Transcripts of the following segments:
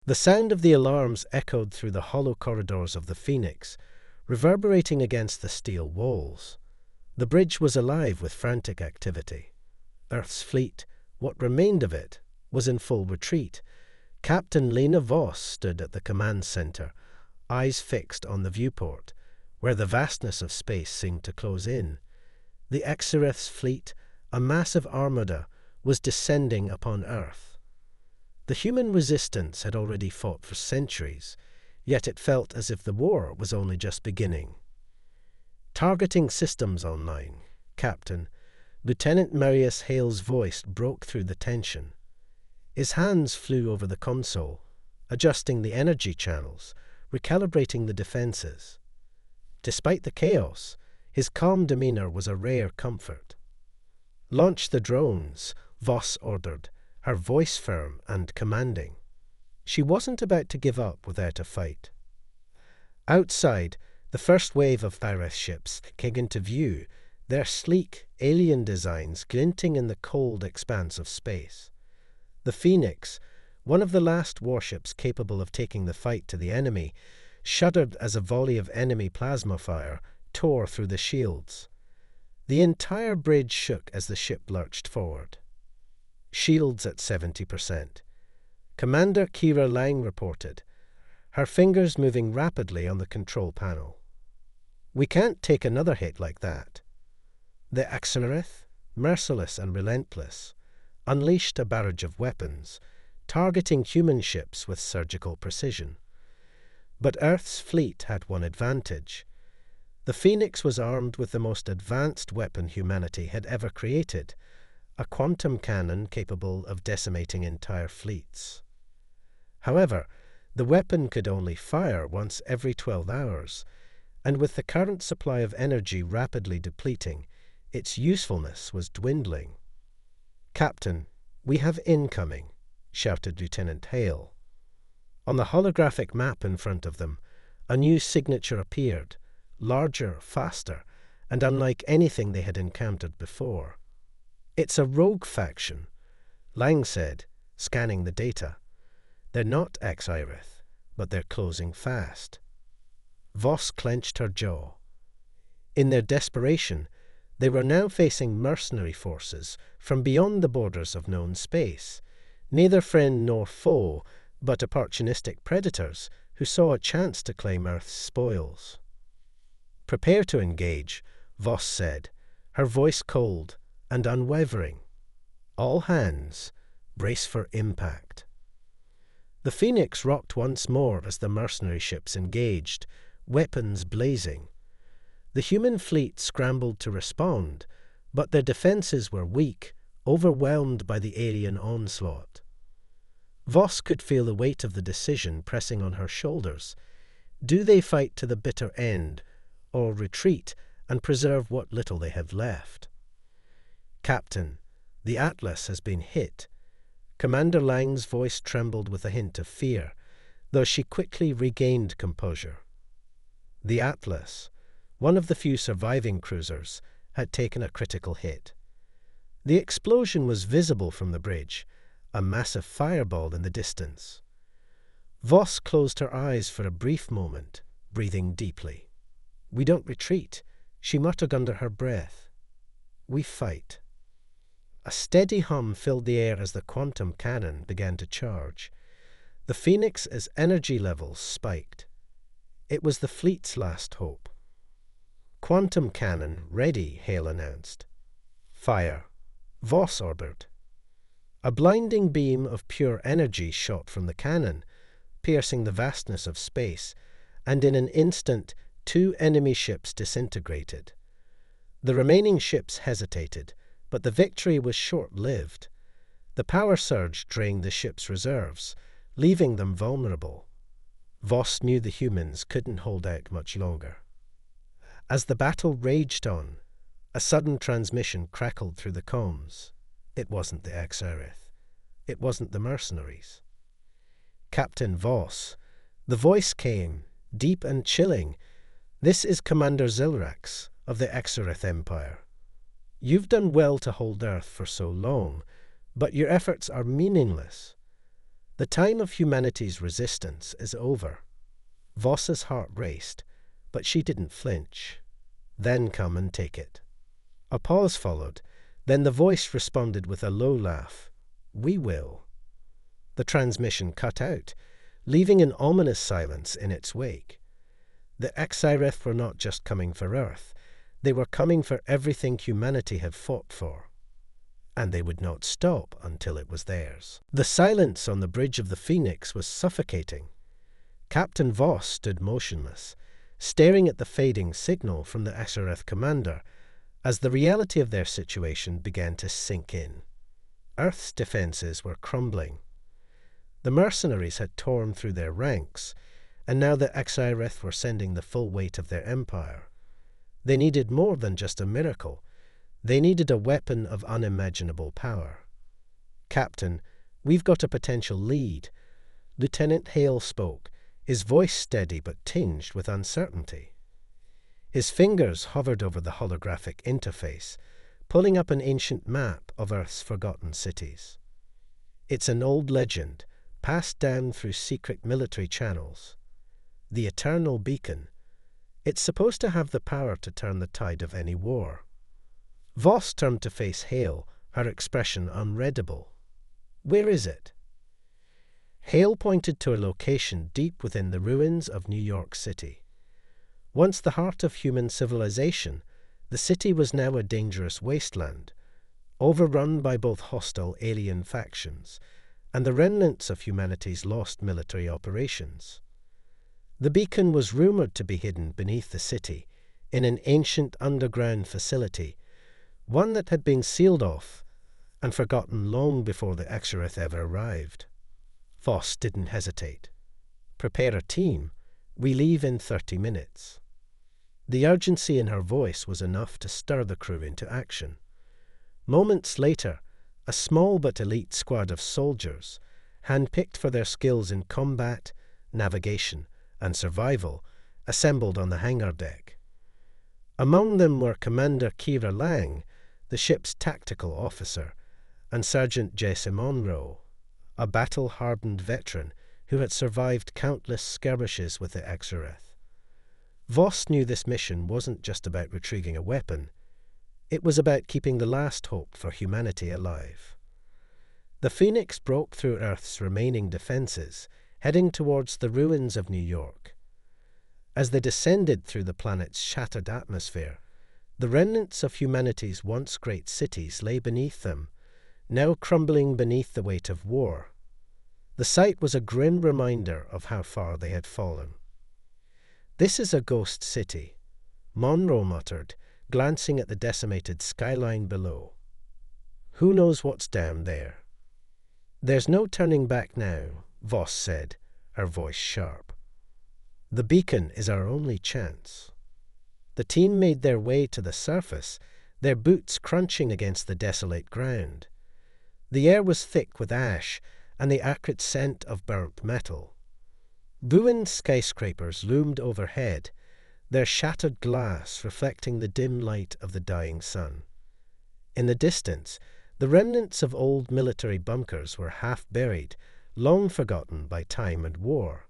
The sound of the alarms echoed through the hollow corridors of the Phoenix, reverberating against the steel walls. The bridge was alive with frantic activity. Earth's fleet, what remained of it, was in full retreat. Captain Lena Voss stood at the command center, eyes fixed on the viewport, where the vastness of space seemed to close in. The Exareth's fleet, a massive armada, was descending upon Earth. The human resistance had already fought for centuries, yet it felt as if the war was only just beginning. Targeting systems online, Captain. Lieutenant Marius Hale's voice broke through the tension. His hands flew over the console, adjusting the energy channels, recalibrating the defenses. Despite the chaos, his calm demeanor was a rare comfort. "Launch the drones," Voss ordered, her voice firm and commanding. She wasn't about to give up without a fight. Outside, the first wave of Thyreth ships came into view, their sleek, alien designs glinting in the cold expanse of space. The Phoenix, one of the last warships capable of taking the fight to the enemy, shuddered as a volley of enemy plasma fire tore through the shields. The entire bridge shook as the ship lurched forward. Shields at 70%. Commander Kira Lang reported, her fingers moving rapidly on the control panel. "We can't take another hit like that." The Exareth, merciless and relentless, unleashed a barrage of weapons, targeting human ships with surgical precision. But Earth's fleet had one advantage. The Phoenix was armed with the most advanced weapon humanity had ever created, a quantum cannon capable of decimating entire fleets. However, the weapon could only fire once every 12 hours, and with the current supply of energy rapidly depleting, its usefulness was dwindling. "Captain, we have incoming," shouted Lieutenant Hale. On the holographic map in front of them, a new signature appeared, larger, faster, and unlike anything they had encountered before. "It's a rogue faction," Lang said, scanning the data. "They're not Exareth, but they're closing fast." Voss clenched her jaw. In their desperation, they were now facing mercenary forces from beyond the borders of known space, neither friend nor foe, but opportunistic predators who saw a chance to claim Earth's spoils. "Prepare to engage," Voss said, her voice cold and unwavering. "All hands, brace for impact." The Phoenix rocked once more as the mercenary ships engaged, weapons blazing. The human fleet scrambled to respond, but their defenses were weak, overwhelmed by the alien onslaught. Voss could feel the weight of the decision pressing on her shoulders. Do they fight to the bitter end, or retreat and preserve what little they have left? "Captain, the Atlas has been hit." Commander Lang's voice trembled with a hint of fear, though she quickly regained composure. The Atlas, one of the few surviving cruisers, had taken a critical hit. The explosion was visible from the bridge, a massive fireball in the distance. Voss closed her eyes for a brief moment, breathing deeply. "We don't retreat," she muttered under her breath. "We fight." A steady hum filled the air as the quantum cannon began to charge. The Phoenix's energy levels spiked. It was the fleet's last hope. "Quantum cannon ready," Hale announced. "Fire," Voss ordered. A blinding beam of pure energy shot from the cannon, piercing the vastness of space, and in an instant 2 enemy ships disintegrated. The remaining ships hesitated, but the victory was short-lived. The power surge drained the ship's reserves, leaving them vulnerable. Voss knew the humans couldn't hold out much longer. As the battle raged on, a sudden transmission crackled through the comms. It wasn't the Exareth. It wasn't the mercenaries. "Captain Voss," the voice came, deep and chilling. "This is Commander Zilrax of the Exareth Empire. You've done well to hold Earth for so long, but your efforts are meaningless. The time of humanity's resistance is over. Voss's heart raced, but she didn't flinch. Then come and take it. A pause followed. Then the voice responded with a low laugh. We will. The transmission cut out, leaving an ominous silence in its wake. The Exireth were not just coming for Earth. They were coming for everything humanity had fought for. And they would not stop until it was theirs. The silence on the bridge of the Phoenix was suffocating. Captain Voss stood motionless, staring at the fading signal from the Exireth commander as the reality of their situation began to sink in. Earth's defenses were crumbling. The mercenaries had torn through their ranks, and now the Exireth were sending the full weight of their empire. They needed more than just a miracle. They needed a weapon of unimaginable power. Captain, we've got a potential lead. Lieutenant Hale spoke, his voice steady but tinged with uncertainty. His fingers hovered over the holographic interface, pulling up an ancient map of Earth's forgotten cities. It's an old legend, passed down through secret military channels. The Eternal Beacon. It's supposed to have the power to turn the tide of any war. Voss turned to face Hale, her expression unreadable. Where is it? Hale pointed to a location deep within the ruins of New York City. Once the heart of human civilization, the city was now a dangerous wasteland, overrun by both hostile alien factions and the remnants of humanity's lost military operations. The beacon was rumored to be hidden beneath the city, in an ancient underground facility, one that had been sealed off and forgotten long before the Exireth ever arrived. Voss didn't hesitate. Prepare a team. We leave in 30 minutes. The urgency in her voice was enough to stir the crew into action. Moments later, a small but elite squad of soldiers, handpicked for their skills in combat, navigation, and survival, assembled on the hangar deck. Among them were Commander Kira Lang, the ship's tactical officer, and Sergeant Jesse Monroe, a battle-hardened veteran who had survived countless skirmishes with the Exireth. Voss knew this mission wasn't just about retrieving a weapon. It was about keeping the last hope for humanity alive. The Phoenix broke through Earth's remaining defenses, heading towards the ruins of New York. As they descended through the planet's shattered atmosphere, the remnants of humanity's once great cities lay beneath them, now crumbling beneath the weight of war. The sight was a grim reminder of how far they had fallen. "This is a ghost city," Monroe muttered, glancing at the decimated skyline below. "Who knows what's down there?" "There's no turning back now," Voss said, her voice sharp. "The beacon is our only chance." The team made their way to the surface, their boots crunching against the desolate ground. The air was thick with ash and the acrid scent of burnt metal. Ruined skyscrapers loomed overhead, their shattered glass reflecting the dim light of the dying sun. In the distance, the remnants of old military bunkers were half buried, long forgotten by time and war.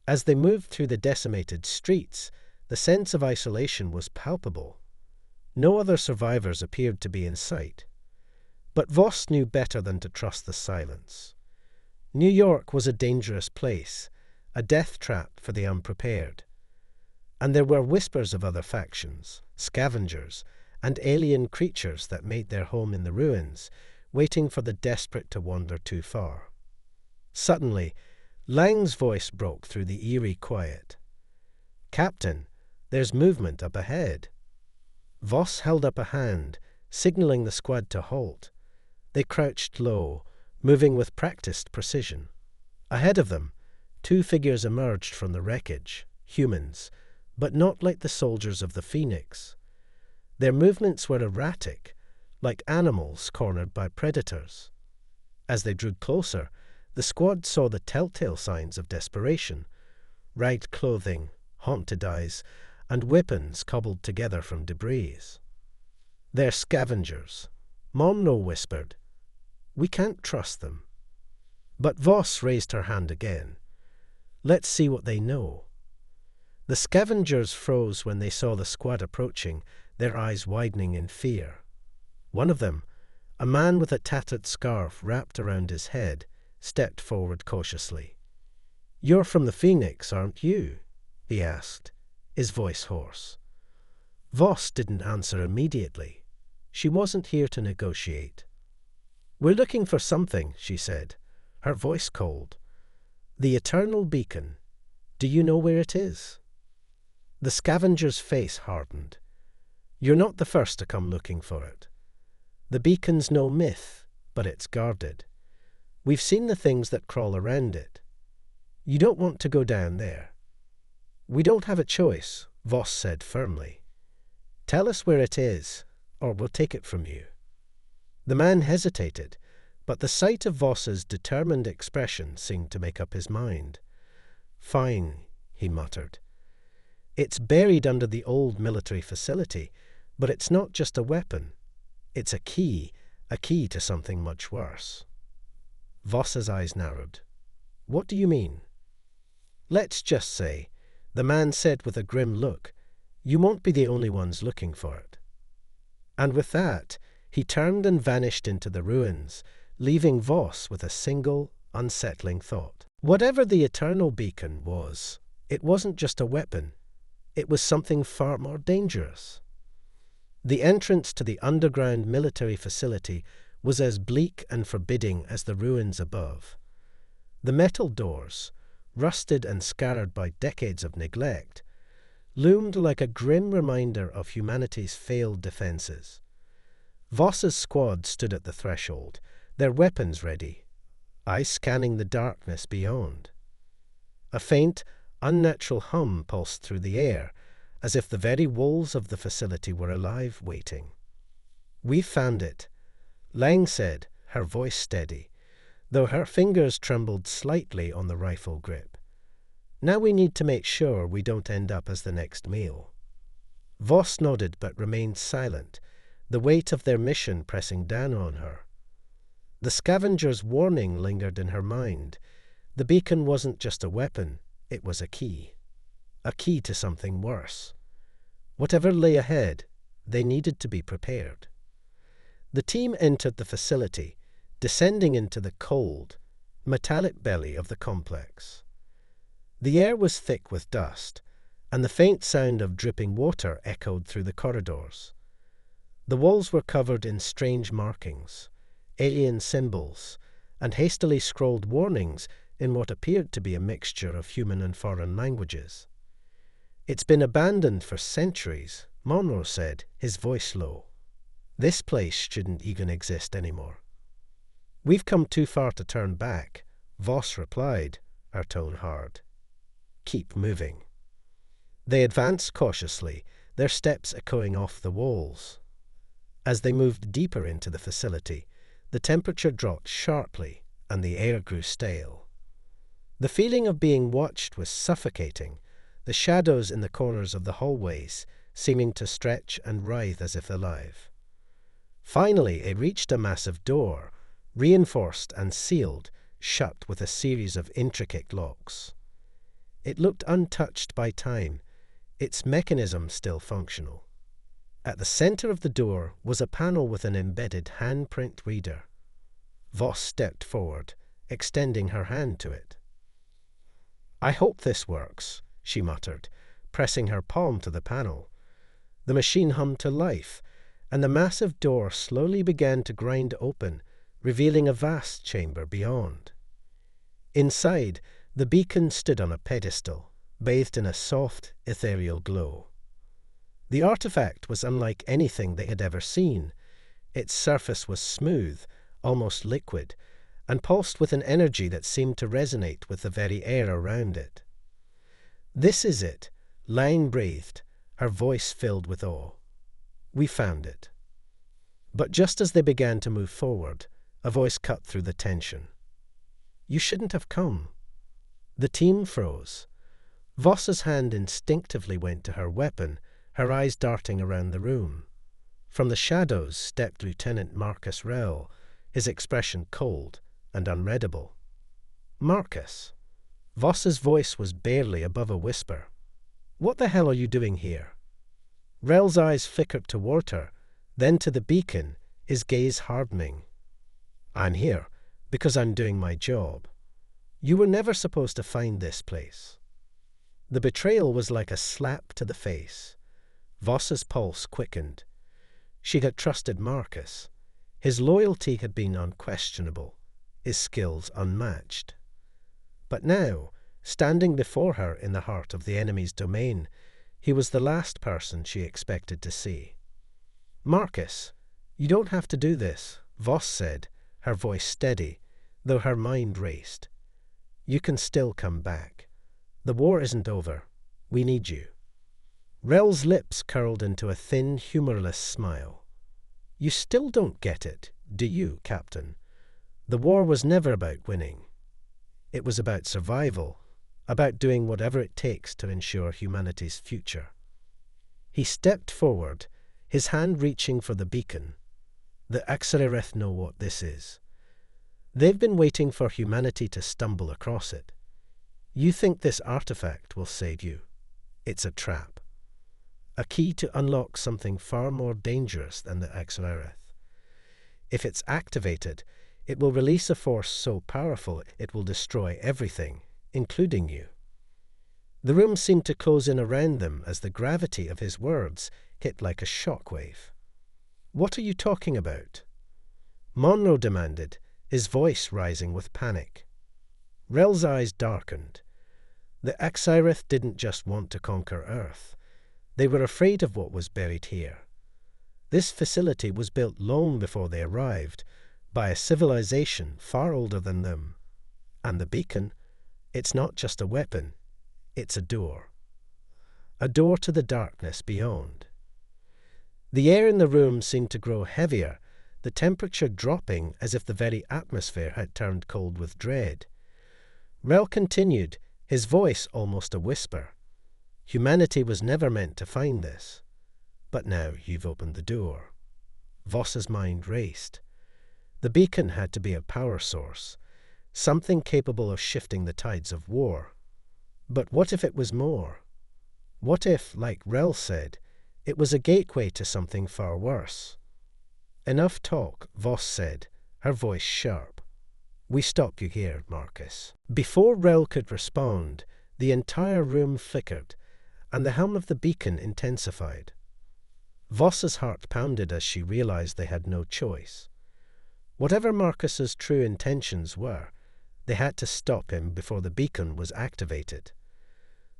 As they moved through the decimated streets, the sense of isolation was palpable. No other survivors appeared to be in sight. But Voss knew better than to trust the silence. New York was a dangerous place, a death trap for the unprepared. And there were whispers of other factions, scavengers, and alien creatures that made their home in the ruins, waiting for the desperate to wander too far. Suddenly, Lang's voice broke through the eerie quiet. "Captain, there's movement up ahead." Voss held up a hand, signaling the squad to halt. They crouched low, moving with practiced precision. Ahead of them, two figures emerged from the wreckage, humans, but not like the soldiers of the Phoenix. Their movements were erratic, like animals cornered by predators. As they drew closer, the squad saw the telltale signs of desperation: ragged clothing, haunted eyes, and weapons cobbled together from debris. "They're scavengers," Monroe whispered. "We can't trust them." But Voss raised her hand again. "Let's see what they know." The scavengers froze when they saw the squad approaching, their eyes widening in fear. One of them, a man with a tattered scarf wrapped around his head, stepped forward cautiously. "You're from the Phoenix, aren't you?" he asked, his voice hoarse. Voss didn't answer immediately. She wasn't here to negotiate. "We're looking for something," she said, her voice cold. "The Eternal Beacon. Do you know where it is?" The scavenger's face hardened. "You're not the first to come looking for it. The beacon's no myth, but it's guarded. We've seen the things that crawl around it. You don't want to go down there." "We don't have a choice," Voss said firmly. "Tell us where it is, or we'll take it from you." The man hesitated, but the sight of Voss's determined expression seemed to make up his mind. "Fine," he muttered. "It's buried under the old military facility, but it's not just a weapon. It's a key to something much worse." Voss's eyes narrowed. "What do you mean?" "Let's just say," the man said with a grim look, "you won't be the only ones looking for it." And with that, he turned and vanished into the ruins, leaving Voss with a single, unsettling thought. Whatever the Eternal Beacon was, it wasn't just a weapon. It was something far more dangerous. The entrance to the underground military facility was as bleak and forbidding as the ruins above. The metal doors, rusted and scarred by decades of neglect, loomed like a grim reminder of humanity's failed defenses. Voss's squad stood at the threshold, their weapons ready, eyes scanning the darkness beyond. A faint, unnatural hum pulsed through the air, as if the very walls of the facility were alive, waiting. "We've found it," Lang said, her voice steady, though her fingers trembled slightly on the rifle grip. "Now we need to make sure we don't end up as the next meal." Voss nodded but remained silent, the weight of their mission pressing down on her. The scavenger's warning lingered in her mind. The beacon wasn't just a weapon, it was a key to something worse. Whatever lay ahead, they needed to be prepared. The team entered the facility, descending into the cold, metallic belly of the complex. The air was thick with dust, and the faint sound of dripping water echoed through the corridors. The walls were covered in strange markings, alien symbols, and hastily scrawled warnings in what appeared to be a mixture of human and foreign languages. "It's been abandoned for centuries," Monroe said, his voice low. "This place shouldn't even exist anymore." "We've come too far to turn back," Voss replied, her tone hard. "Keep moving." They advanced cautiously, their steps echoing off the walls. As they moved deeper into the facility, the temperature dropped sharply and the air grew stale. The feeling of being watched was suffocating, the shadows in the corners of the hallways seeming to stretch and writhe as if alive. Finally, it reached a massive door, reinforced and sealed, shut with a series of intricate locks. It looked untouched by time, its mechanism still functional. At the center of the door was a panel with an embedded handprint reader. Voss stepped forward, extending her hand to it. "I hope this works," she muttered, pressing her palm to the panel. The machine hummed to life, and the massive door slowly began to grind open, revealing a vast chamber beyond. Inside, the beacon stood on a pedestal, bathed in a soft, ethereal glow. The artifact was unlike anything they had ever seen. Its surface was smooth, almost liquid, and pulsed with an energy that seemed to resonate with the very air around it. "This is it," Lang breathed, her voice filled with awe. "We found it." But just as they began to move forward, a voice cut through the tension. "You shouldn't have come." The team froze. Voss's hand instinctively went to her weapon, her eyes darting around the room. From the shadows stepped Lieutenant Marcus Rell, his expression cold and unreadable. Marcus. Voss's voice was barely above a whisper. What the hell are you doing here? Rel's eyes flickered toward her, then to the beacon, his gaze hardening. I'm here because I'm doing my job. You were never supposed to find this place. The betrayal was like a slap to the face. Voss's pulse quickened. She had trusted Marcus. His loyalty had been unquestionable, his skills unmatched. But now, standing before her in the heart of the enemy's domain, he was the last person she expected to see. Marcus, you don't have to do this, Voss said, her voice steady, though her mind raced. You can still come back. The war isn't over. We need you. Rel's lips curled into a thin, humorless smile. You still don't get it, do you, Captain? The war was never about winning. It was about survival, about doing whatever it takes to ensure humanity's future. He stepped forward, his hand reaching for the beacon. The Axareth know what this is. They've been waiting for humanity to stumble across it. You think this artifact will save you. It's a trap. A key to unlock something far more dangerous than the Axareth. If it's activated, it will release a force so powerful it will destroy everything, including you. The room seemed to close in around them as the gravity of his words hit like a shockwave. What are you talking about? Monroe demanded, his voice rising with panic. Rel's eyes darkened. The Axareth didn't just want to conquer Earth. They were afraid of what was buried here. This facility was built long before they arrived, by a civilization far older than them. And the beacon, it's not just a weapon, it's a door. A door to the darkness beyond. The air in the room seemed to grow heavier, the temperature dropping as if the very atmosphere had turned cold with dread. Rel continued, his voice almost a whisper. Humanity was never meant to find this. But now you've opened the door. Voss's mind raced. The beacon had to be a power source, something capable of shifting the tides of war. But what if it was more? What if, like Rel said, it was a gateway to something far worse? Enough talk, Voss said, her voice sharp. We stop you here, Marcus. Before Rel could respond, the entire room flickered, and the helm of the beacon intensified. Voss's heart pounded as she realized they had no choice. Whatever Marcus's true intentions were, they had to stop him before the beacon was activated.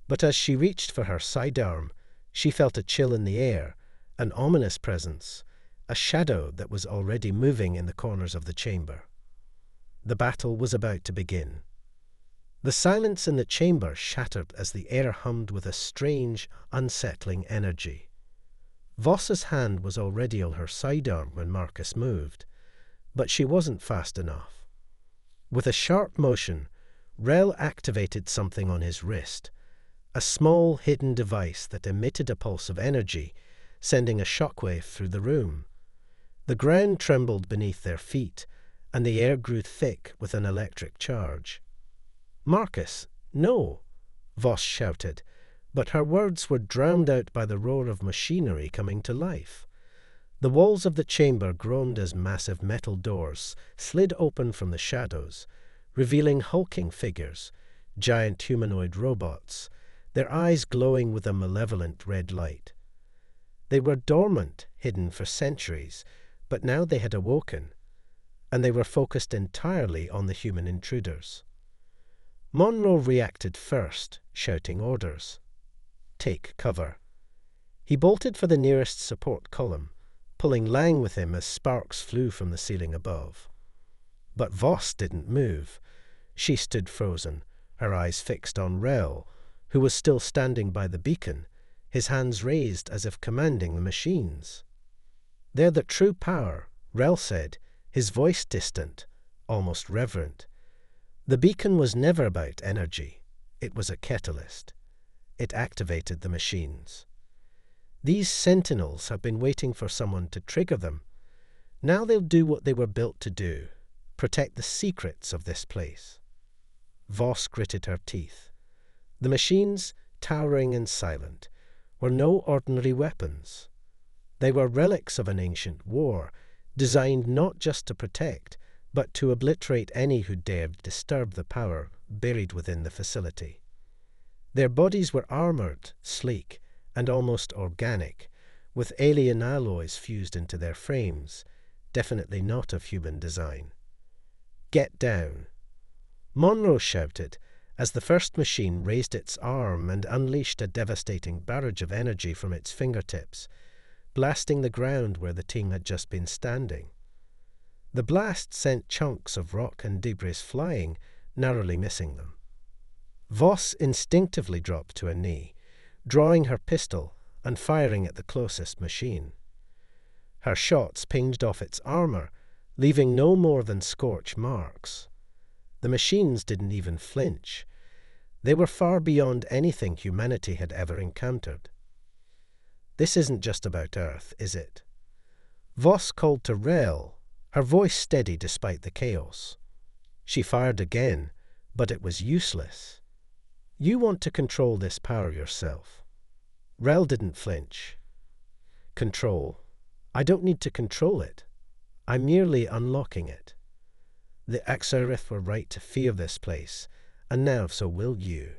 But as she reached for her sidearm, she felt a chill in the air, an ominous presence, a shadow that was already moving in the corners of the chamber. The battle was about to begin. The silence in the chamber shattered as the air hummed with a strange, unsettling energy. Voss's hand was already on her sidearm when Marcus moved, but she wasn't fast enough. With a sharp motion, Rel activated something on his wrist, a small hidden device that emitted a pulse of energy, sending a shockwave through the room. The ground trembled beneath their feet, and the air grew thick with an electric charge. Marcus, no, Voss shouted, but her words were drowned out by the roar of machinery coming to life. The walls of the chamber groaned as massive metal doors slid open from the shadows, revealing hulking figures, giant humanoid robots, their eyes glowing with a malevolent red light. They were dormant, hidden for centuries, but now they had awoken, and they were focused entirely on the human intruders. Monroe reacted first, shouting orders. Take cover. He bolted for the nearest support column, pulling Lang with him as sparks flew from the ceiling above. But Voss didn't move. She stood frozen, her eyes fixed on Rel, who was still standing by the beacon, his hands raised as if commanding the machines. They're the true power, Rel said, his voice distant, almost reverent. The beacon was never about energy. It was a catalyst. It activated the machines. These sentinels have been waiting for someone to trigger them. Now they'll do what they were built to do, protect the secrets of this place. Voss gritted her teeth. The machines, towering and silent, were no ordinary weapons. They were relics of an ancient war, designed not just to protect, but to obliterate any who dared disturb the power buried within the facility. Their bodies were armored, sleek, and almost organic, with alien alloys fused into their frames, definitely not of human design. "Get down!" Monroe shouted as the first machine raised its arm and unleashed a devastating barrage of energy from its fingertips, blasting the ground where the team had just been standing. The blast sent chunks of rock and debris flying, narrowly missing them. Voss instinctively dropped to a knee, drawing her pistol and firing at the closest machine. Her shots pinged off its armor, leaving no more than scorch marks. The machines didn't even flinch. They were far beyond anything humanity had ever encountered. "This isn't just about Earth, is it?" Voss called to Rel, her voice steady despite the chaos. She fired again, but it was useless. "You want to control this power yourself." Rel didn't flinch. "Control? I don't need to control it. I'm merely unlocking it. The Axarith were right to fear this place, and now so will you."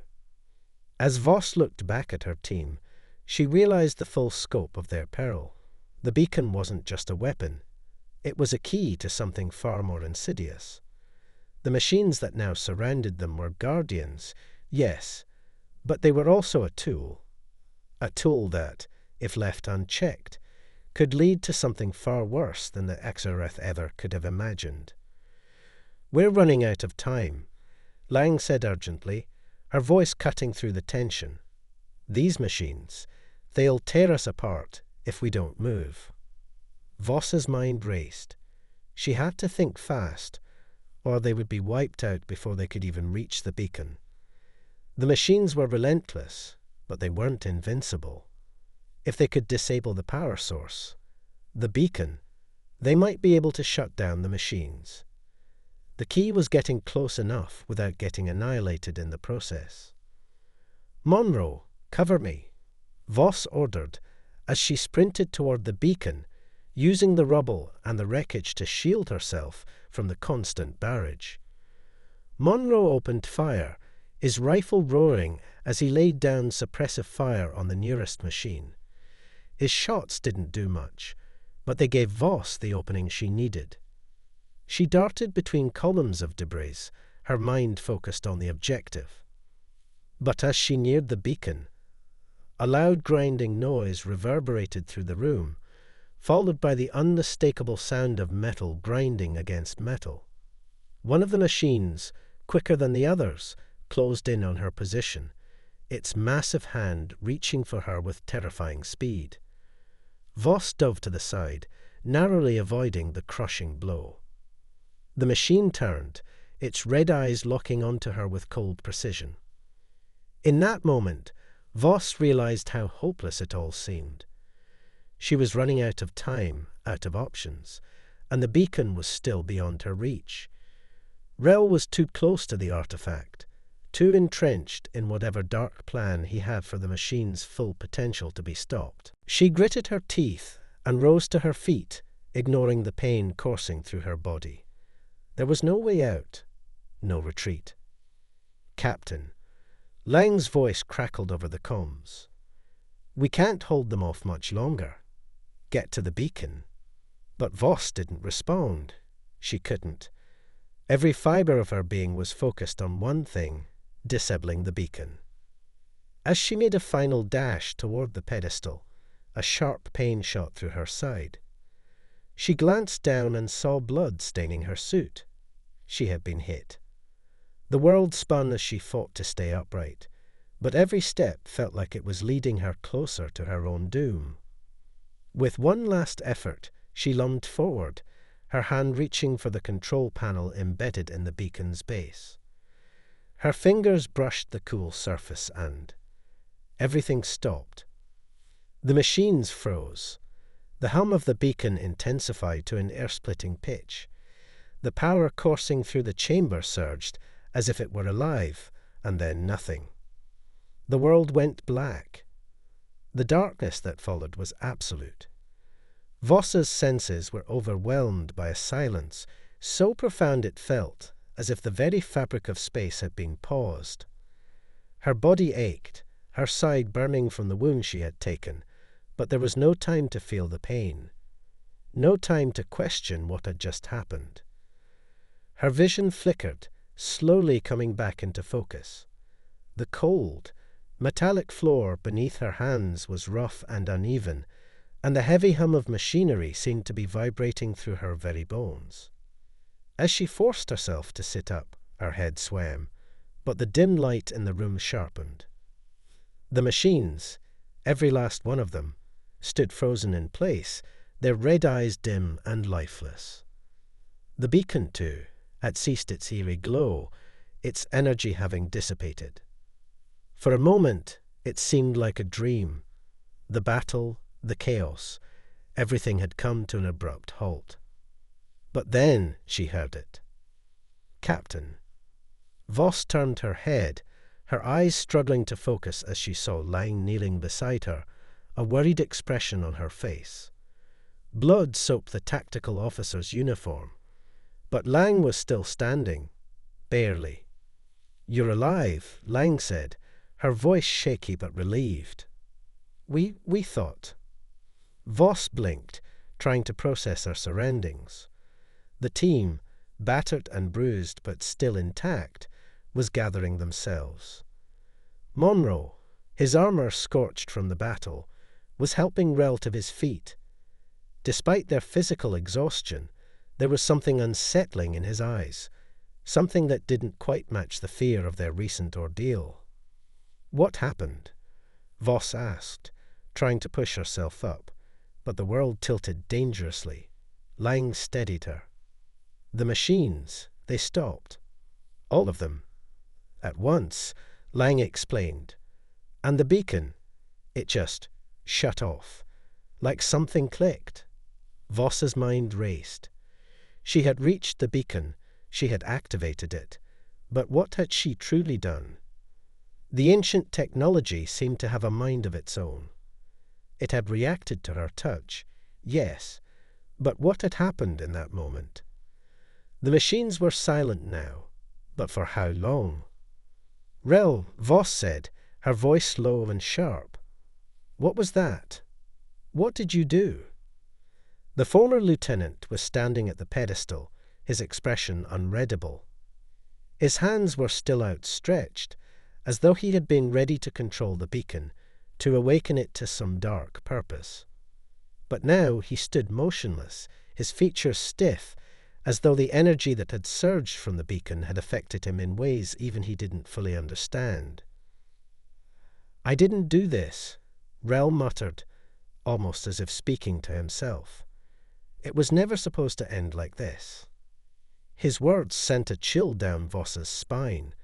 As Voss looked back at her team, she realized the full scope of their peril. The beacon wasn't just a weapon. It was a key to something far more insidious. The machines that now surrounded them were guardians, yes, but they were also a tool. A tool that, if left unchecked, could lead to something far worse than the Axarith ever could have imagined. "We're running out of time," Lang said urgently, her voice cutting through the tension. "These machines, they'll tear us apart if we don't move." Voss's mind raced. She had to think fast, or they would be wiped out before they could even reach the beacon. The machines were relentless, but they weren't invincible. If they could disable the power source, the beacon, they might be able to shut down the machines. The key was getting close enough without getting annihilated in the process. "Monroe, cover me," Voss ordered as she sprinted toward the beacon, using the rubble and the wreckage to shield herself from the constant barrage. Monroe opened fire, his rifle roaring as he laid down suppressive fire on the nearest machine. His shots didn't do much, but they gave Voss the opening she needed. She darted between columns of debris, her mind focused on the objective. But as she neared the beacon, a loud grinding noise reverberated through the room, followed by the unmistakable sound of metal grinding against metal. One of the machines, quicker than the others, closed in on her position, its massive hand reaching for her with terrifying speed. Voss dove to the side, narrowly avoiding the crushing blow. The machine turned, its red eyes locking onto her with cold precision. In that moment, Voss realized how hopeless it all seemed. She was running out of time, out of options, and the beacon was still beyond her reach. Rel was too close to the artifact, too entrenched in whatever dark plan he had for the machine's full potential to be stopped. She gritted her teeth and rose to her feet, ignoring the pain coursing through her body. There was no way out, no retreat. "Captain," Lang's voice crackled over the comms. "We can't hold them off much longer. Get to the beacon." But Voss didn't respond. She couldn't. Every fiber of her being was focused on one thing, disabling the beacon. As she made a final dash toward the pedestal, a sharp pain shot through her side. She glanced down and saw blood staining her suit. She had been hit. The world spun as she fought to stay upright, but every step felt like it was leading her closer to her own doom. With one last effort, she lunged forward, her hand reaching for the control panel embedded in the beacon's base. Her fingers brushed the cool surface and everything stopped. The machines froze. The hum of the beacon intensified to an ear-splitting pitch. The power coursing through the chamber surged as if it were alive, and then nothing. The world went black. The darkness that followed was absolute. Voss's senses were overwhelmed by a silence so profound it felt as if the very fabric of space had been paused. Her body ached, her side burning from the wound she had taken, but there was no time to feel the pain. No time to question what had just happened. Her vision flickered, slowly coming back into focus. The cold, metallic floor beneath her hands was rough and uneven, and the heavy hum of machinery seemed to be vibrating through her very bones. As she forced herself to sit up, her head swam, but the dim light in the room sharpened. The machines, every last one of them, stood frozen in place, their red eyes dim and lifeless. The beacon, too, had ceased its eerie glow, its energy having dissipated. For a moment, it seemed like a dream. The battle, the chaos, everything had come to an abrupt halt. But then she heard it. "Captain." Voss turned her head, her eyes struggling to focus as she saw Lang kneeling beside her, a worried expression on her face. Blood soaked the tactical officer's uniform, but Lang was still standing, barely. "You're alive," Lang said, her voice shaky but relieved. We thought." Voss blinked, trying to process her surroundings. The team, battered and bruised but still intact, was gathering themselves. Monroe, his armor scorched from the battle, was helping Rel to his feet. Despite their physical exhaustion, there was something unsettling in his eyes, something that didn't quite match the fear of their recent ordeal. "What happened?" Voss asked, trying to push herself up, but the world tilted dangerously. Lang steadied her. "The machines, they stopped. All of them. At once," Lang explained. "And the beacon, it just shut off, like something clicked." Voss's mind raced. She had reached the beacon, she had activated it, but what had she truly done? The ancient technology seemed to have a mind of its own. It had reacted to her touch, yes, but what had happened in that moment? The machines were silent now, but for how long? "Rel," Voss said, her voice low and sharp. "What was that? What did you do?" The former lieutenant was standing at the pedestal, his expression unreadable. His hands were still outstretched, as though he had been ready to control the beacon, to awaken it to some dark purpose. But now he stood motionless, his features stiff, as though the energy that had surged from the beacon had affected him in ways even he didn't fully understand. "I didn't do this," Rel muttered, almost as if speaking to himself. "It was never supposed to end like this." His words sent a chill down Voss's spine.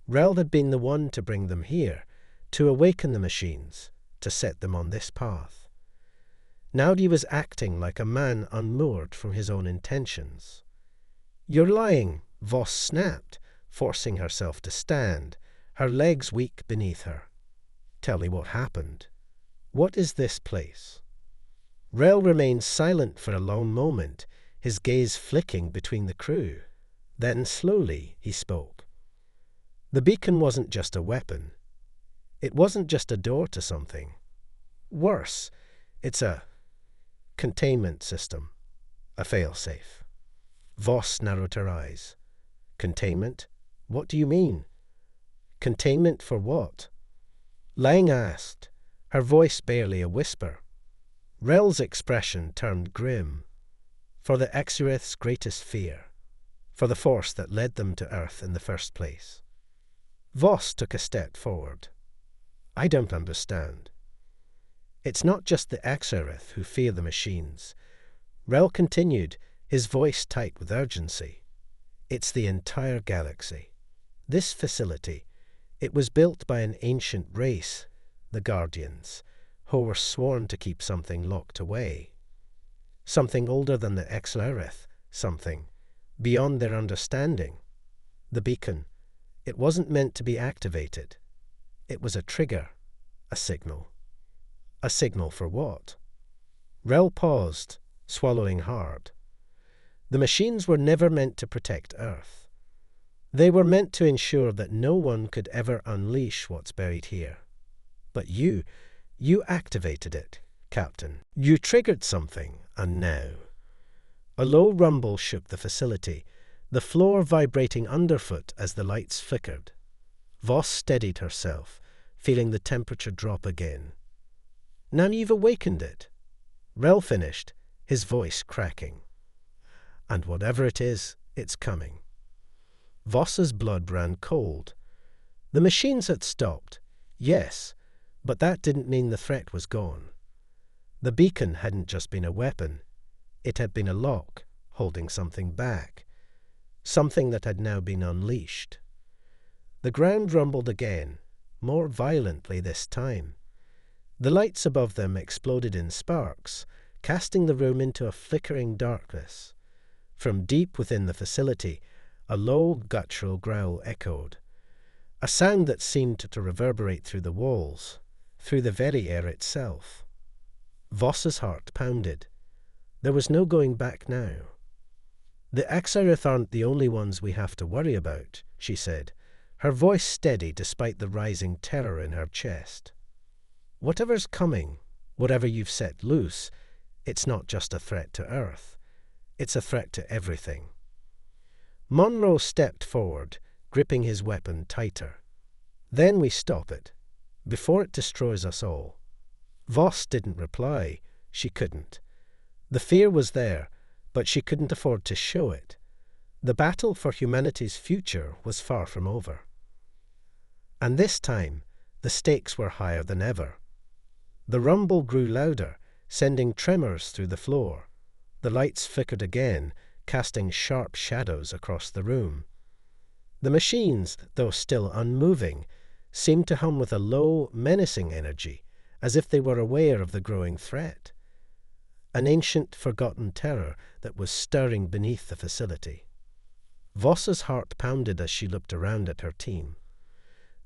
Rel had been the one to bring them here, to awaken the machines, to set them on this path. Now he was acting like a man unmoored from his own intentions. "You're lying," Voss snapped, forcing herself to stand, her legs weak beneath her. "Tell me what happened. What is this place?" Rel remained silent for a long moment, his gaze flicking between the crew. Then slowly he spoke. "The beacon wasn't just a weapon. It wasn't just a door to something. Worse, it's a containment system, a failsafe." Voss narrowed her eyes. "Containment? What do you mean?" "Containment for what?" Lang asked, her voice barely a whisper. Rel's expression turned grim. "For the Exareth's greatest fear. For the force that led them to Earth in the first place." Voss took a step forward. "I don't understand." "It's not just the Exareth who fear the machines." Rel continued, his voice tight with urgency. "It's the entire galaxy. This facility, it was built by an ancient race, the Guardians, who were sworn to keep something locked away. Something older than the Exareth, something beyond their understanding. The beacon, It wasn't meant to be activated. It was a trigger, a signal. A signal for what? Rel paused, swallowing hard. The machines were never meant to protect Earth. They were meant to ensure that no one could ever unleash what's buried here. But you activated it, Captain. You triggered something, and now. A low rumble shook the facility, the floor vibrating underfoot as the lights flickered. Voss steadied herself, feeling the temperature drop again. Now you've awakened it. Rel finished, his voice cracking. And whatever it is, it's coming. Voss's blood ran cold. The machines had stopped, yes, but that didn't mean the threat was gone. The beacon hadn't just been a weapon. It had been a lock, holding something back. Something that had now been unleashed. The ground rumbled again, more violently this time. The lights above them exploded in sparks, casting the room into a flickering darkness. From deep within the facility, a low, guttural growl echoed. A sound that seemed to reverberate through the walls, through the very air itself. Voss's heart pounded. There was no going back now. The Axarith aren't the only ones we have to worry about, she said, her voice steady despite the rising terror in her chest. Whatever's coming, whatever you've set loose, it's not just a threat to Earth. It's a threat to everything. Monroe stepped forward, gripping his weapon tighter. Then we stop it, before it destroys us all. Voss didn't reply. She couldn't. The fear was there, but she couldn't afford to show it. The battle for humanity's future was far from over. And this time, the stakes were higher than ever. The rumble grew louder, sending tremors through the floor. The lights flickered again, casting sharp shadows across the room. The machines, though still unmoving, seemed to hum with a low, menacing energy, as if they were aware of the growing threat. An ancient, forgotten terror that was stirring beneath the facility. Voss's heart pounded as she looked around at her team.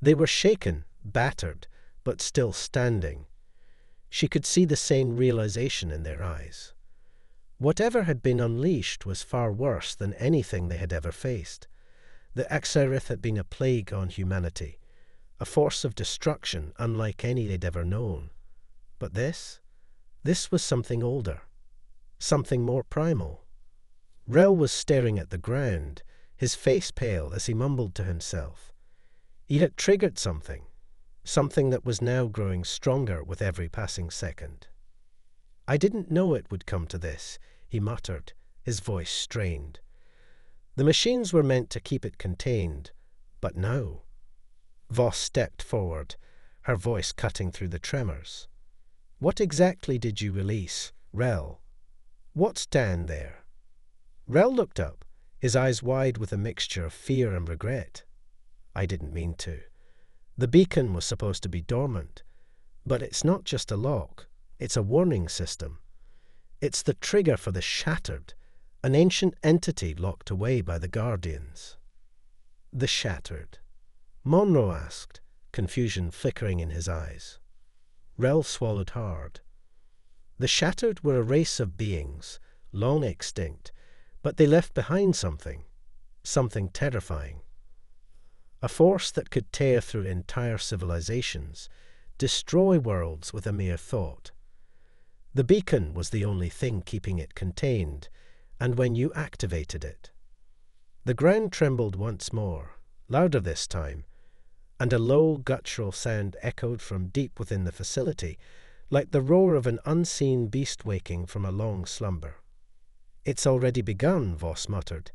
They were shaken, battered, but still standing. She could see the same realization in their eyes. Whatever had been unleashed was far worse than anything they had ever faced. The Axarith had been a plague on humanity, a force of destruction unlike any they'd ever known. But this was something older, something more primal. Rel was staring at the ground, his face pale as he mumbled to himself. He had triggered something that was now growing stronger with every passing second. I didn't know it would come to this, he muttered, his voice strained. The machines were meant to keep it contained, but now. Voss stepped forward, her voice cutting through the tremors. What exactly did you release, Rel? What's down there? Rel looked up, his eyes wide with a mixture of fear and regret. I didn't mean to. The beacon was supposed to be dormant, but it's not just a lock, it's a warning system. It's the trigger for the Shattered, an ancient entity locked away by the Guardians. The Shattered? Monroe asked, confusion flickering in his eyes. Rel swallowed hard. The Shattered were a race of beings, long extinct, but they left behind something terrifying. A force that could tear through entire civilizations, destroy worlds with a mere thought. The beacon was the only thing keeping it contained, and when you activated it. The ground trembled once more, louder this time, and a low, guttural sound echoed from deep within the facility, like the roar of an unseen beast waking from a long slumber. It's already begun, Voss muttered,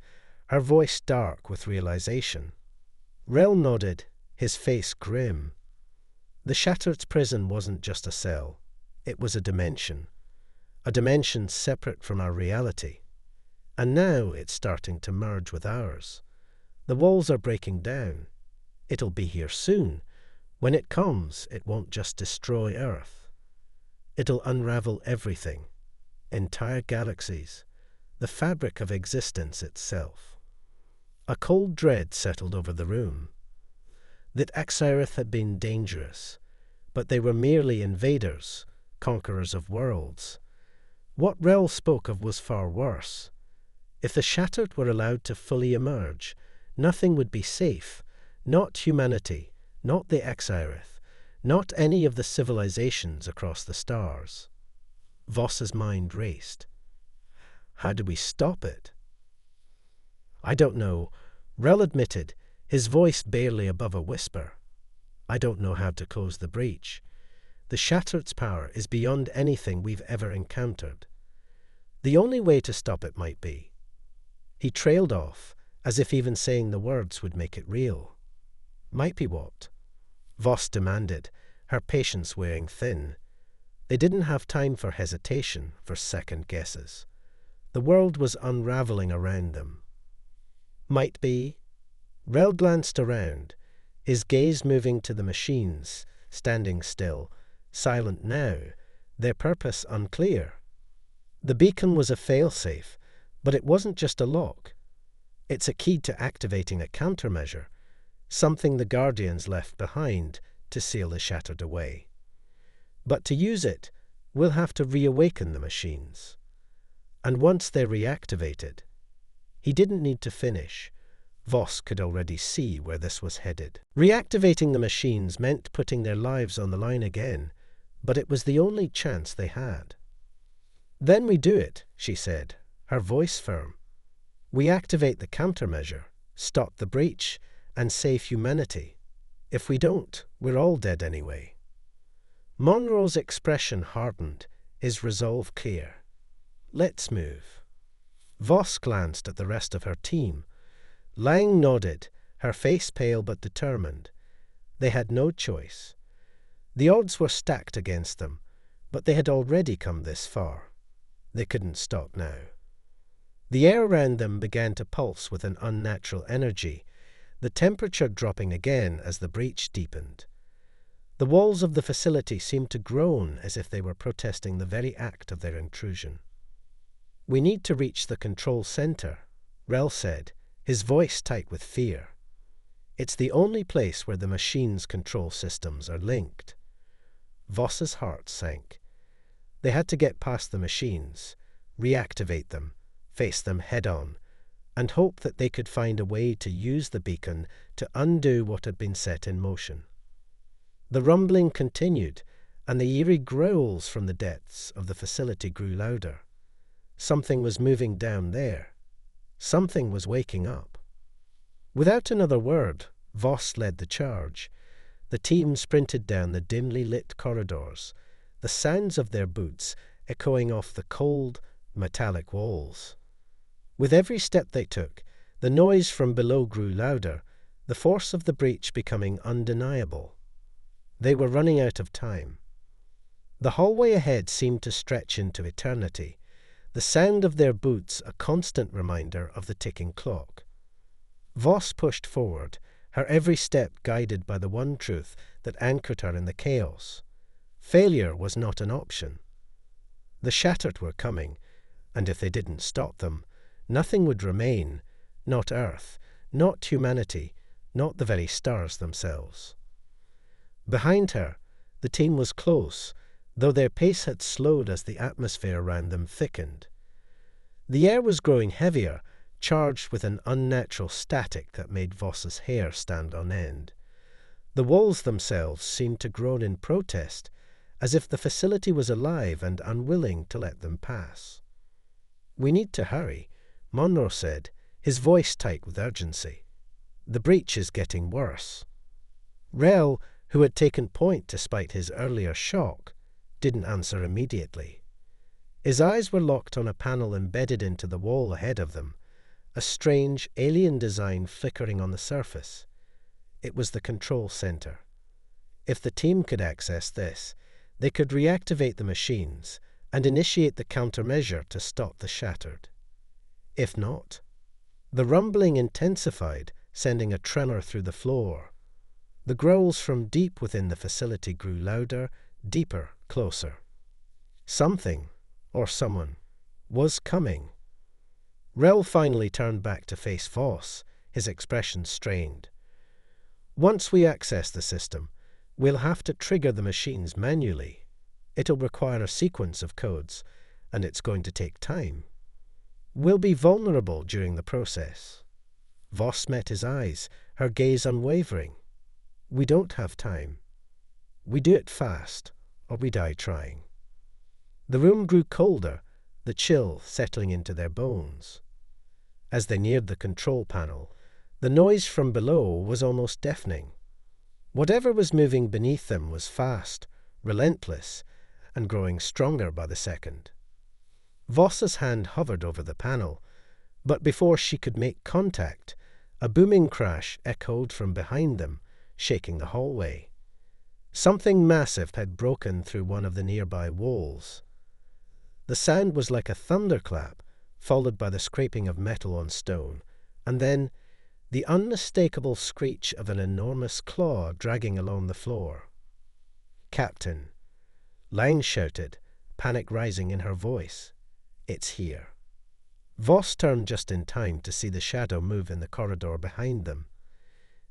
her voice dark with realization. Rel nodded, his face grim. The Shattered's prison wasn't just a cell. It was a dimension separate from our reality. And now it's starting to merge with ours. The walls are breaking down. It'll be here soon. When it comes, it won't just destroy Earth. It'll unravel everything, entire galaxies, the fabric of existence itself. A cold dread settled over the room. that Exirith had been dangerous, but they were merely invaders, conquerors of worlds. What Rel spoke of was far worse. If the Shattered were allowed to fully emerge, nothing would be safe, not humanity, not the Exirith, not any of the civilizations across the stars. Voss's mind raced. How do we stop it? I don't know, Rel admitted, his voice barely above a whisper. I don't know how to close the breach. The Shattered's power is beyond anything we've ever encountered. The only way to stop it might be. He trailed off, as if even saying the words would make it real. Might be what? Voss demanded, her patience wearing thin. They didn't have time for hesitation, for second guesses. The world was unraveling around them. Might be. Rel glanced around, his gaze moving to the machines, standing still, silent now, their purpose unclear. The beacon was a failsafe, but it wasn't just a lock. It's a key to activating a countermeasure, something the Guardians left behind to seal the Shattered away. But to use it, we'll have to reawaken the machines. And once they're reactivated, he didn't need to finish. Voss could already see where this was headed. Reactivating the machines meant putting their lives on the line again, but it was the only chance they had. Then we do it, she said, her voice firm. We activate the countermeasure, stop the breach, and save humanity. If we don't, we're all dead anyway. Monroe's expression hardened, his resolve clear. Let's move. Voss glanced at the rest of her team. Lang nodded, her face pale but determined. They had no choice. The odds were stacked against them, but they had already come this far. They couldn't stop now. The air around them began to pulse with an unnatural energy, the temperature dropping again as the breach deepened. The walls of the facility seemed to groan as if they were protesting the very act of their intrusion. We need to reach the control center, Rel said, his voice tight with fear. It's the only place where the machine's control systems are linked. Voss's heart sank. They had to get past the machines, reactivate them, face them head-on, and hope that they could find a way to use the beacon to undo what had been set in motion. The rumbling continued, and the eerie growls from the depths of the facility grew louder. Something was moving down there. Something was waking up. Without another word, Voss led the charge. The team sprinted down the dimly lit corridors, the sounds of their boots echoing off the cold, metallic walls. With every step they took, the noise from below grew louder, the force of the breach becoming undeniable. They were running out of time. The hallway ahead seemed to stretch into eternity, the sound of their boots a constant reminder of the ticking clock. Voss pushed forward, her every step guided by the one truth that anchored her in the chaos. Failure was not an option. The Shattered were coming, and if they didn't stop them, nothing would remain, not Earth, not humanity, not the very stars themselves. Behind her, the team was close, though their pace had slowed as the atmosphere around them thickened. The air was growing heavier, charged with an unnatural static that made Voss's hair stand on end. The walls themselves seemed to groan in protest, as if the facility was alive and unwilling to let them pass. "We need to hurry," Monroe said, his voice tight with urgency. "The breach is getting worse." Rel, who had taken point despite his earlier shock, didn't answer immediately. His eyes were locked on a panel embedded into the wall ahead of them, a strange, alien design flickering on the surface. It was the control center. If the team could access this, they could reactivate the machines and initiate the countermeasure to stop the Shattered. If not, the rumbling intensified, sending a tremor through the floor. The growls from deep within the facility grew louder, deeper, closer. Something, or someone, was coming. Rel finally turned back to face Voss, his expression strained. Once we access the system, we'll have to trigger the machines manually. It'll require a sequence of codes, and it's going to take time. We'll be vulnerable during the process. Voss met his eyes, her gaze unwavering. We don't have time. We do it fast, or we die trying. The room grew colder, the chill settling into their bones. As they neared the control panel, the noise from below was almost deafening. Whatever was moving beneath them was fast, relentless, and growing stronger by the second. Voss's hand hovered over the panel, but before she could make contact, a booming crash echoed from behind them, shaking the hallway. Something massive had broken through one of the nearby walls. The sound was like a thunderclap, followed by the scraping of metal on stone, and then the unmistakable screech of an enormous claw dragging along the floor. "Captain," Lang shouted, panic rising in her voice. "It's here." Voss turned just in time to see the shadow move in the corridor behind them.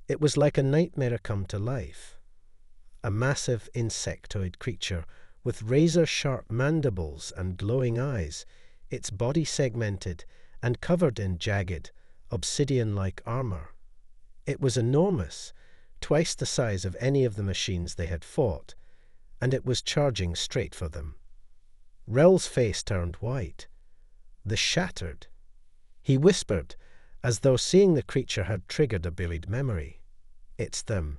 It was like a nightmare come to life. A massive insectoid creature with razor-sharp mandibles and glowing eyes, its body segmented and covered in jagged, obsidian-like armor. It was enormous, twice the size of any of the machines they had fought, and it was charging straight for them. Rel's face turned white. The Shattered. He whispered, as though seeing the creature had triggered a buried memory. "It's them.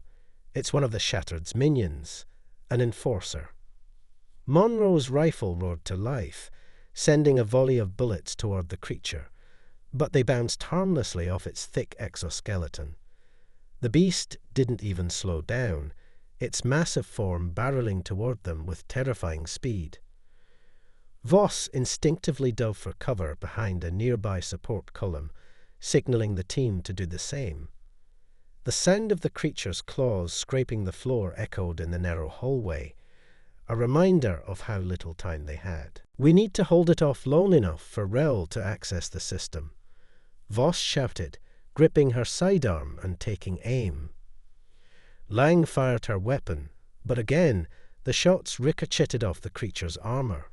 It's one of the Shattered's minions, an enforcer." Monroe's rifle roared to life, sending a volley of bullets toward the creature, but they bounced harmlessly off its thick exoskeleton. The beast didn't even slow down, its massive form barreling toward them with terrifying speed. Voss instinctively dove for cover behind a nearby support column, signaling the team to do the same. The sound of the creature's claws scraping the floor echoed in the narrow hallway, a reminder of how little time they had. "We need to hold it off long enough for Rel to access the system," Voss shouted, gripping her sidearm and taking aim. Lang fired her weapon, but again the shots ricocheted off the creature's armor.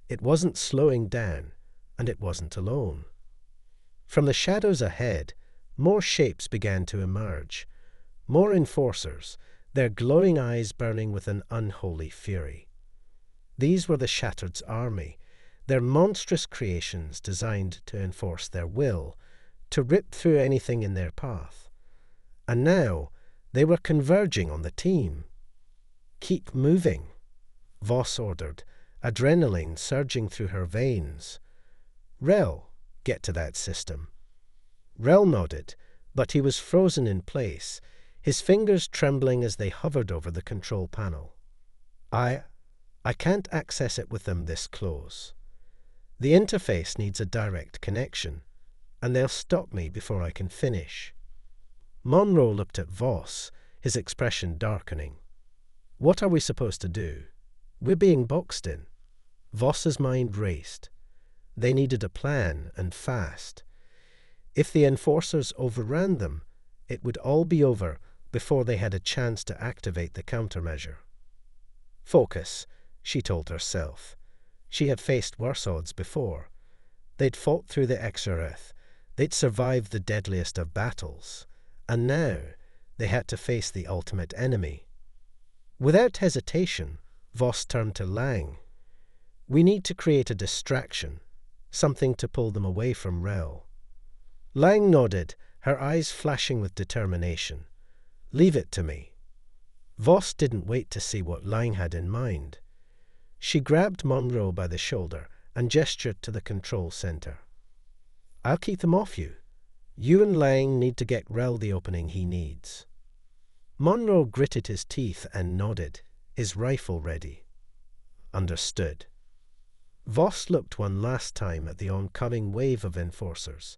It wasn't slowing down, and it wasn't alone. From the shadows ahead, more shapes began to emerge. More enforcers, their glowing eyes burning with an unholy fury. These were the Shattered's army, their monstrous creations designed to enforce their will, to rip through anything in their path. And now they were converging on the team. "Keep moving," Voss ordered, adrenaline surging through her veins. "Rel, get to that system." Rel nodded, but he was frozen in place, his fingers trembling as they hovered over the control panel. I can't access it with them this close. The interface needs a direct connection, and they'll stop me before I can finish." Monroe looked at Voss, his expression darkening. "What are we supposed to do? We're being boxed in." Voss's mind raced. They needed a plan, and fast. If the enforcers overran them, it would all be over before they had a chance to activate the countermeasure. "Focus," she told herself. She had faced worse odds before. They'd fought through the Exareth. They'd survived the deadliest of battles. And now they had to face the ultimate enemy. Without hesitation, Voss turned to Lang. "We need to create a distraction, something to pull them away from Rel." Lang nodded, her eyes flashing with determination. "Leave it to me." Voss didn't wait to see what Lang had in mind. She grabbed Monroe by the shoulder and gestured to the control center. "I'll keep them off you. You and Lang need to get Rel the opening he needs." Monroe gritted his teeth and nodded, his rifle ready. "Understood." Voss looked one last time at the oncoming wave of enforcers,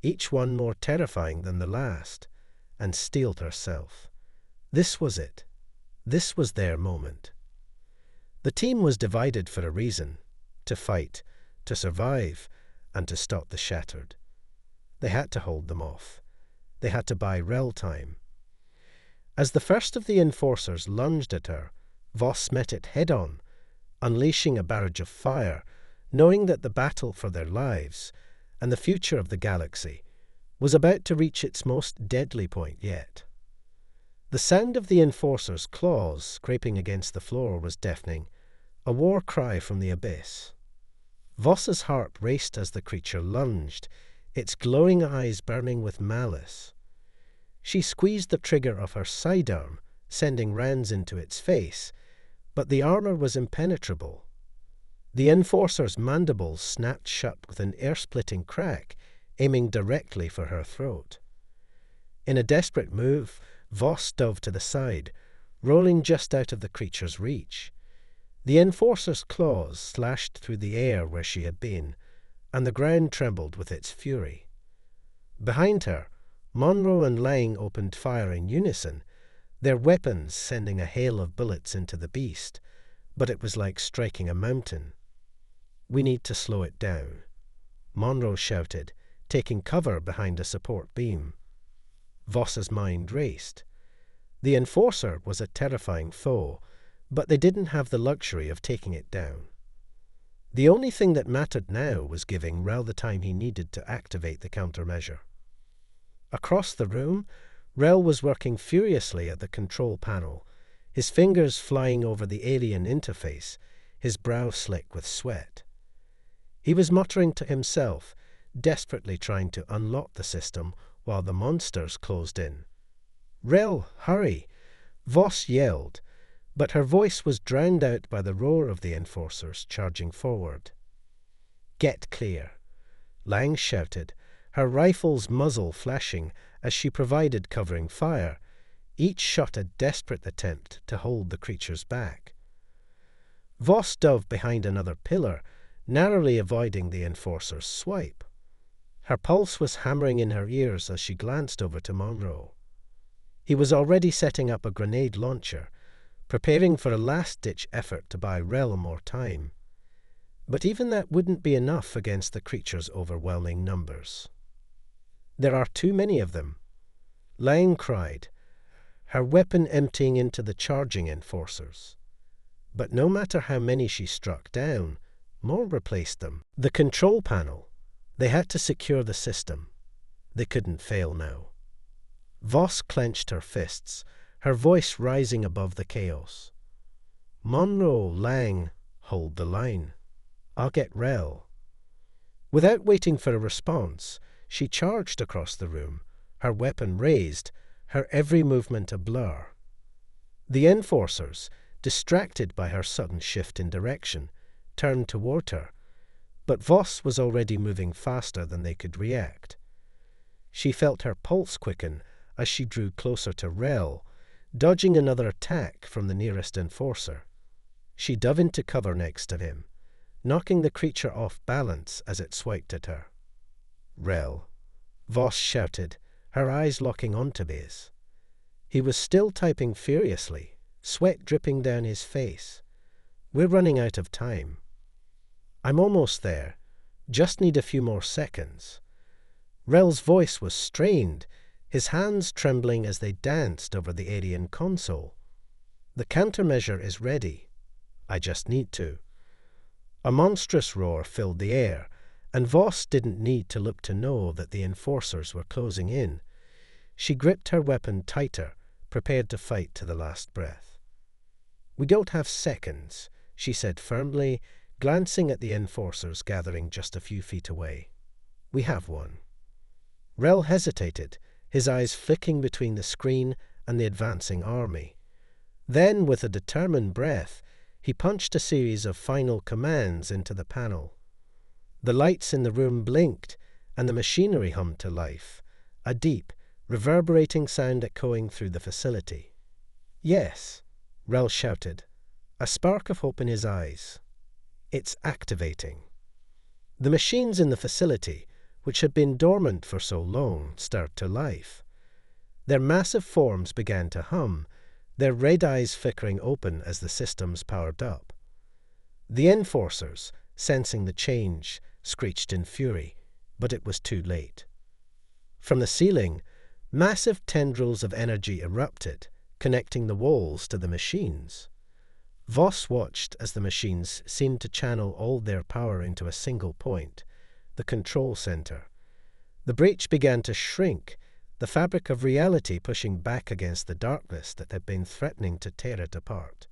each one more terrifying than the last, and steeled herself. This was it. This was their moment. The team was divided for a reason: to fight, to survive, and to stop the Shattered. They had to hold them off. They had to buy Rel time. As the first of the enforcers lunged at her, Voss met it head-on, unleashing a barrage of fire, knowing that the battle for their lives and the future of the galaxy was about to reach its most deadly point yet. The sound of the enforcer's claws scraping against the floor was deafening, a war cry from the abyss. Voss's heart raced as the creature lunged, its glowing eyes burning with malice. She squeezed the trigger of her sidearm, sending rounds into its face, but the armor was impenetrable. The enforcer's mandibles snapped shut with an ear-splitting crack, aiming directly for her throat. In a desperate move, Voss dove to the side, rolling just out of the creature's reach. The enforcer's claws slashed through the air where she had been, and the ground trembled with its fury. Behind her, Monroe and Lang opened fire in unison, their weapons sending a hail of bullets into the beast, but it was like striking a mountain. "We need to slow it down," Monroe shouted, taking cover behind a support beam. Voss's mind raced. The enforcer was a terrifying foe, but they didn't have the luxury of taking it down. The only thing that mattered now was giving Rel the time he needed to activate the countermeasure. Across the room, Rel was working furiously at the control panel, his fingers flying over the alien interface, his brow slick with sweat. He was muttering to himself, desperately trying to unlock the system while the monsters closed in. "Rel, hurry!" Voss yelled, but her voice was drowned out by the roar of the enforcers charging forward. "Get clear," Lang shouted, her rifle's muzzle flashing as she provided covering fire, each shot a desperate attempt to hold the creatures back. Voss dove behind another pillar, narrowly avoiding the enforcer's swipe. Her pulse was hammering in her ears as she glanced over to Monroe. He was already setting up a grenade launcher, preparing for a last-ditch effort to buy Rel more time. But even that wouldn't be enough against the creature's overwhelming numbers. "There are too many of them," Lang cried, her weapon emptying into the charging enforcers. But no matter how many she struck down, more replaced them. The control panel. They had to secure the system. They couldn't fail now. Voss clenched her fists, her voice rising above the chaos. "Monroe, Lang, hold the line. I'll get Rel." Without waiting for a response, she charged across the room, her weapon raised, her every movement a blur. The enforcers, distracted by her sudden shift in direction, turned toward her, but Voss was already moving faster than they could react. She felt her pulse quicken as she drew closer to Rel, dodging another attack from the nearest enforcer. She dove into cover next to him, knocking the creature off balance as it swiped at her. "Rel," Voss shouted, her eyes locking onto his. He was still typing furiously, sweat dripping down his face. "We're running out of time." "I'm almost there. Just need a few more seconds." Rel's voice was strained, his hands trembling as they danced over the alien console. "The countermeasure is ready. I just need to." A monstrous roar filled the air, and Voss didn't need to look to know that the enforcers were closing in. She gripped her weapon tighter, prepared to fight to the last breath. "We don't have seconds," she said firmly, glancing at the enforcers gathering just a few feet away. "We have one." Rel hesitated, his eyes flicking between the screen and the advancing army. Then, with a determined breath, he punched a series of final commands into the panel. The lights in the room blinked, and the machinery hummed to life, a deep, reverberating sound echoing through the facility. "Yes," Rel shouted, a spark of hope in his eyes. "It's activating." The machines in the facility, which had been dormant for so long, stirred to life. Their massive forms began to hum, their red eyes flickering open as the systems powered up. The enforcers, sensing the change, screeched in fury, but it was too late. From the ceiling, massive tendrils of energy erupted, connecting the walls to the machines. Voss watched as the machines seemed to channel all their power into a single point, the control center. The breach began to shrink, the fabric of reality pushing back against the darkness that had been threatening to tear it apart.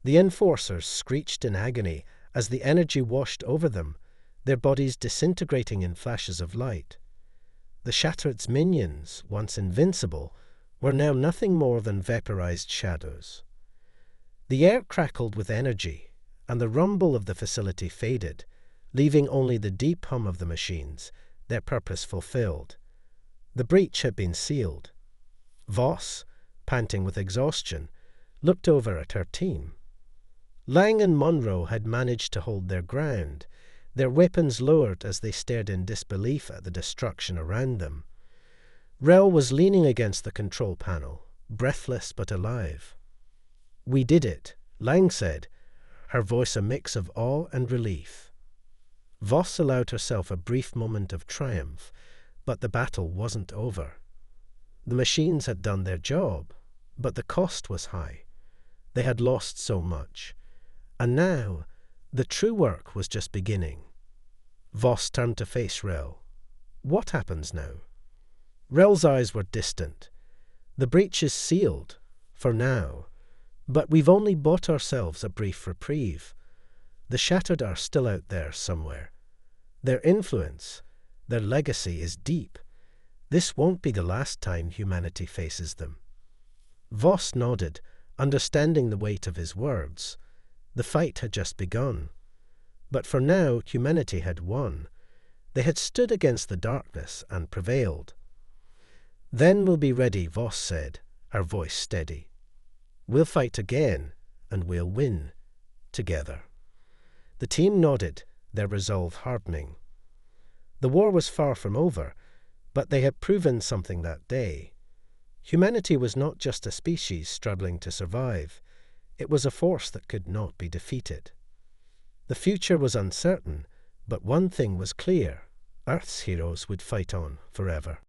The enforcers screeched in agony as the energy washed over them, their bodies disintegrating in flashes of light. The Shattered's minions, once invincible, were now nothing more than vaporized shadows. The air crackled with energy, and the rumble of the facility faded, leaving only the deep hum of the machines, their purpose fulfilled. The breach had been sealed. Voss, panting with exhaustion, looked over at her team. Lang and Monroe had managed to hold their ground, their weapons lowered as they stared in disbelief at the destruction around them. Rel was leaning against the control panel, breathless but alive. "We did it," Lang said, her voice a mix of awe and relief. Voss allowed herself a brief moment of triumph, but the battle wasn't over. The machines had done their job, but the cost was high. They had lost so much. And now, the true work was just beginning. Voss turned to face Rel. "What happens now?" Rel's eyes were distant. "The breach is sealed, for now, but we've only bought ourselves a brief reprieve. The Shattered are still out there somewhere. Their influence, their legacy is deep. This won't be the last time humanity faces them." Voss nodded, understanding the weight of his words. The fight had just begun. But for now, humanity had won. They had stood against the darkness and prevailed. "Then we'll be ready," Voss said, her voice steady. "We'll fight again, and we'll win. Together." The team nodded, their resolve hardening. The war was far from over, but they had proven something that day. Humanity was not just a species struggling to survive. It was a force that could not be defeated. The future was uncertain, but one thing was clear: Earth's heroes would fight on forever.